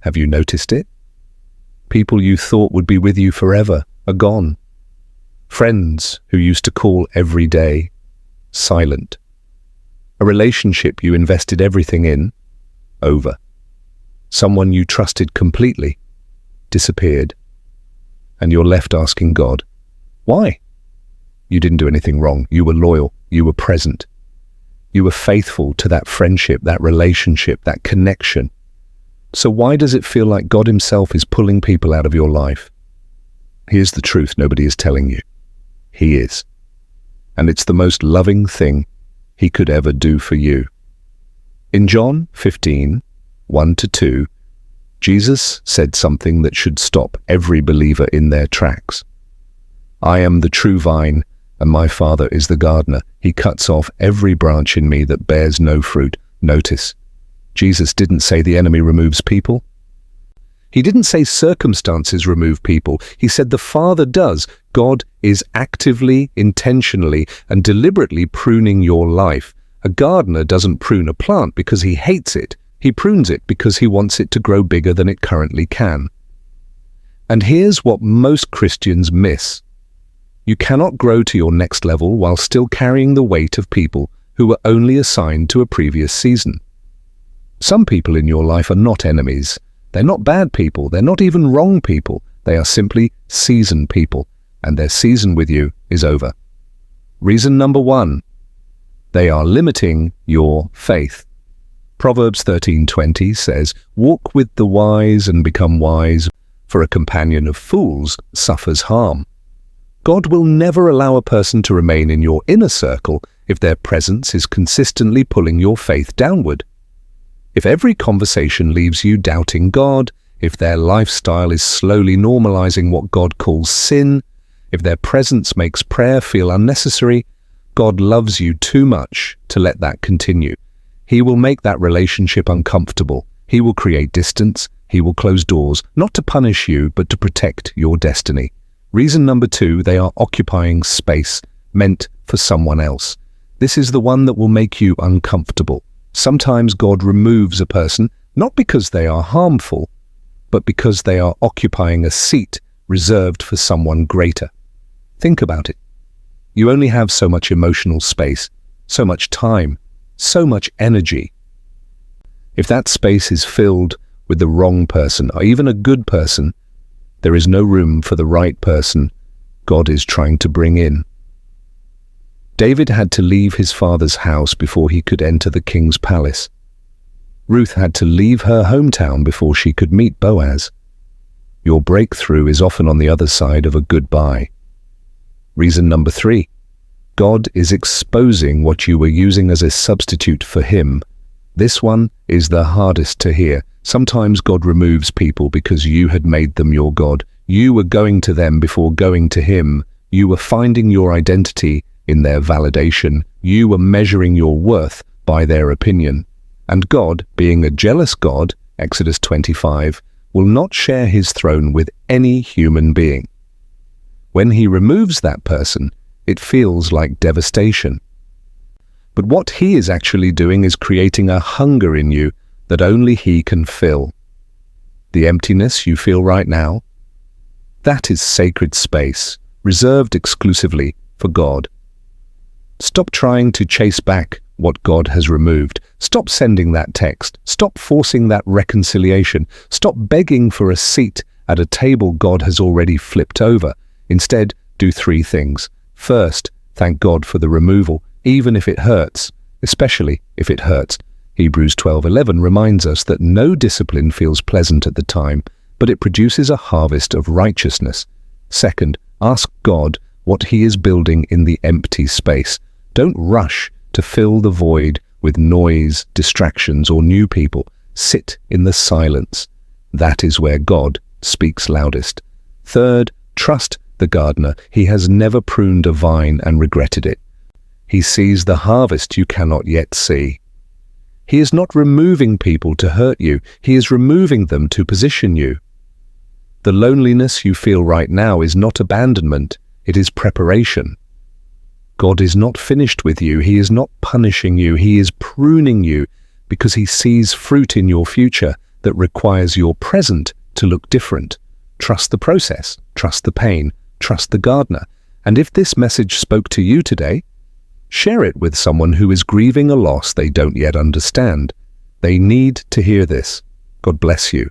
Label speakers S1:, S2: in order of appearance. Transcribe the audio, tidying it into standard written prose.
S1: Have you noticed it? People you thought would be with you forever are gone. Friends who used to call every day, silent. A relationship you invested everything in, over. Someone you trusted completely, disappeared. And you're left asking God, why? You didn't do anything wrong. You were loyal. You were present. You were faithful to that friendship, that relationship, that connection. So why does it feel like God himself is pulling people out of your life? Here's the truth nobody is telling you. He is. And it's the most loving thing he could ever do for you. In John 15, 1-2, Jesus said something that should stop every believer in their tracks. I am the true vine, and my Father is the gardener. He cuts off every branch in me that bears no fruit. Notice, Jesus didn't say the enemy removes people. He didn't say circumstances remove people. He said the Father does. God is actively, intentionally, and deliberately pruning your life. A gardener doesn't prune a plant because he hates it. He prunes it because he wants it to grow bigger than it currently can. And here's what most Christians miss. You cannot grow to your next level while still carrying the weight of people who were only assigned to a previous season. Some people in your life are not enemies. They're not bad people. They're not even wrong people. They are simply seasoned people, and their season with you is over. Reason number 1, they are limiting your faith. Proverbs 13:20 says, walk with the wise and become wise, for a companion of fools suffers harm. God will never allow a person to remain in your inner circle if their presence is consistently pulling your faith downward. If every conversation leaves you doubting God, if their lifestyle is slowly normalizing what God calls sin, if their presence makes prayer feel unnecessary, God loves you too much to let that continue. He will make that relationship uncomfortable. He will create distance. He will close doors, not to punish you, but to protect your destiny. Reason number 2, they are occupying space meant for someone else. This is the one that will make you uncomfortable. Sometimes God removes a person, not because they are harmful, but because they are occupying a seat reserved for someone greater. Think about it. You only have so much emotional space, so much time, so much energy. If that space is filled with the wrong person, or even a good person, there is no room for the right person God is trying to bring in. David had to leave his father's house before he could enter the king's palace. Ruth had to leave her hometown before she could meet Boaz. Your breakthrough is often on the other side of a goodbye. Reason number 3, God is exposing what you were using as a substitute for him. This one is the hardest to hear. Sometimes God removes people because you had made them your God. You were going to them before going to him. You were finding your identity in their validation. You were measuring your worth by their opinion. And God, being a jealous God, Exodus 25, will not share his throne with any human being. When he removes that person, it feels like devastation. But what he is actually doing is creating a hunger in you that only he can fill. The emptiness you feel right now, that is sacred space, reserved exclusively for God. Stop trying to chase back what God has removed. Stop sending that text. Stop forcing that reconciliation. Stop begging for a seat at a table God has already flipped over. Instead, do 3 things. First, thank God for the removal, even if it hurts, especially if it hurts. Hebrews 12:11 reminds us that no discipline feels pleasant at the time, but it produces a harvest of righteousness. Second, ask God what he is building in the empty space. Don't rush to fill the void with noise, distractions, or new people. Sit in the silence. That is where God speaks loudest. Third, trust the gardener. He has never pruned a vine and regretted it. He sees the harvest you cannot yet see. He is not removing people to hurt you. He is removing them to position you. The loneliness you feel right now is not abandonment. It is preparation. God is not finished with you. He is not punishing you. He is pruning you because he sees fruit in your future that requires your present to look different. Trust the process, trust the pain, trust the gardener. And if this message spoke to you today, share it with someone who is grieving a loss they don't yet understand. They need to hear this. God bless you.